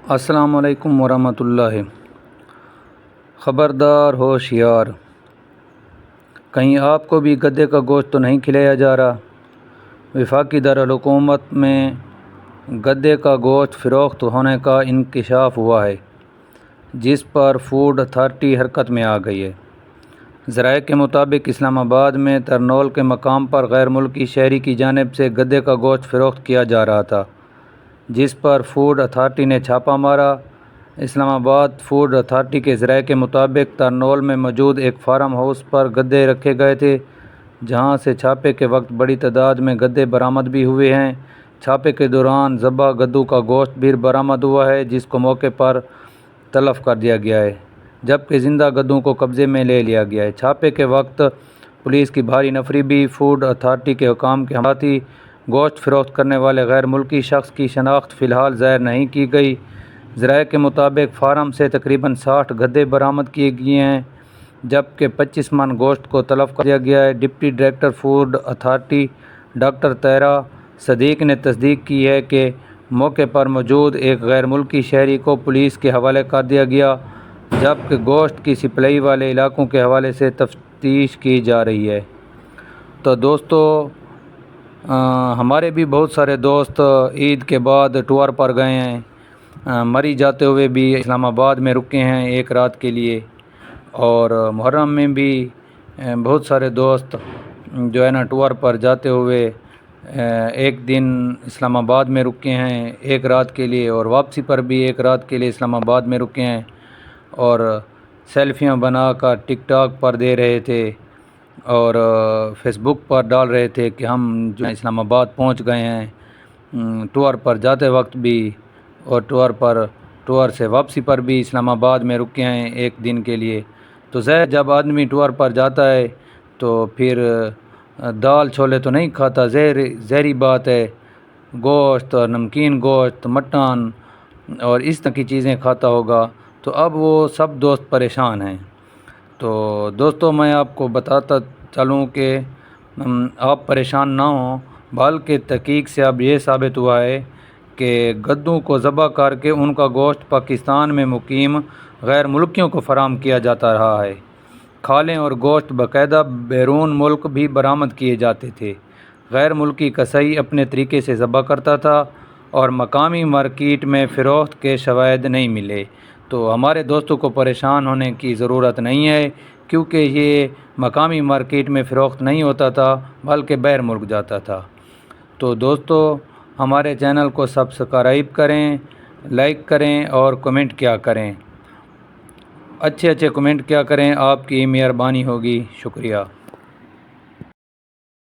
السلام علیکم ورحمۃ اللہ۔ خبردار ہوشیار، کہیں آپ کو بھی گدے کا گوشت تو نہیں کھلایا جا رہا۔ وفاقی دارالحکومت میں گدے کا گوشت فروخت ہونے کا انکشاف ہوا ہے، جس پر فوڈ اتھارٹی حرکت میں آ گئی ہے۔ ذرائع کے مطابق اسلام آباد میں ترنول کے مقام پر غیر ملکی شہری کی جانب سے گدے کا گوشت فروخت کیا جا رہا تھا، جس پر فوڈ اتھارٹی نے چھاپہ مارا۔ اسلام آباد فوڈ اتھارٹی کے ذرائع کے مطابق ترنول میں موجود ایک فارم ہاؤس پر گدے رکھے گئے تھے، جہاں سے چھاپے کے وقت بڑی تعداد میں گدے برآمد بھی ہوئے ہیں۔ چھاپے کے دوران ذبح گدوں کا گوشت بھی برآمد ہوا ہے، جس کو موقع پر تلف کر دیا گیا ہے، جبکہ زندہ گدوں کو قبضے میں لے لیا گیا ہے۔ چھاپے کے وقت پولیس کی بھاری نفری بھی فوڈ اتھارٹی کے حکام کے ہمراہ تھی۔ گوشت فروخت کرنے والے غیر ملکی شخص کی شناخت فی الحال ظاہر نہیں کی گئی۔ ذرائع کے مطابق فارم سے تقریباً 60 گدے برآمد کیے گئے ہیں، جبکہ 25 من گوشت کو تلف کر دیا گیا ہے۔ Deputy director food authority doctor Tahira Siddique نے تصدیق کی ہے کہ موقع پر موجود ایک غیر ملکی شہری کو پولیس کے حوالے کر دیا گیا، جبکہ گوشت کی سپلائی والے علاقوں کے حوالے سے تفتیش کی جا رہی ہے۔ تو دوستو، ہمارے بھی بہت سارے دوست عید کے بعد ٹور پر گئے ہیں، مری جاتے ہوئے بھی اسلام آباد میں رکے ہیں ایک رات کے لیے، اور محرم میں بھی بہت سارے دوست جو ہے نا ٹور پر جاتے ہوئے ایک دن اسلام آباد میں رکے ہیں ایک رات کے لیے، اور واپسی پر بھی ایک رات کے لیے اسلام آباد میں رکے ہیں، اور سیلفیاں بنا کر ٹک ٹاک پر دے رہے تھے اور فیس بک پر ڈال رہے تھے کہ ہم جو اسلام آباد پہنچ گئے ہیں، ٹور پر جاتے وقت بھی اور ٹور سے واپسی پر بھی اسلام آباد میں رکے ہیں ایک دن کے لیے۔ تو ظاہر جب آدمی ٹور پر جاتا ہے تو پھر دال چھولے تو نہیں کھاتا، ظاہری بات ہے، گوشت اور نمکین گوشت، مٹن اور اس طرح کی چیزیں کھاتا ہوگا۔ تو اب وہ سب دوست پریشان ہیں۔ تو دوستو، میں آپ کو بتاتا چلوں کہ آپ پریشان نہ ہوں، بلکہ تحقیق سے اب یہ ثابت ہوا ہے کہ گدوں کو ذبح کر کے ان کا گوشت پاکستان میں مقیم غیر ملکیوں کو فراہم کیا جاتا رہا ہے۔ کھالیں اور گوشت باقاعدہ بیرون ملک بھی برآمد کیے جاتے تھے۔ غیر ملکی کسائی اپنے طریقے سے ذبح کرتا تھا اور مقامی مارکیٹ میں فروخت کے شواہد نہیں ملے۔ تو ہمارے دوستوں کو پریشان ہونے کی ضرورت نہیں ہے، کیونکہ یہ مقامی مارکیٹ میں فروخت نہیں ہوتا تھا بلکہ باہر ملک جاتا تھا۔ تو دوستو، ہمارے چینل کو سبسکرائب کریں، لائک کریں اور کمنٹ کیا کریں، اچھے کمنٹ کیا کریں، آپ کی مہربانی ہوگی۔ شکریہ۔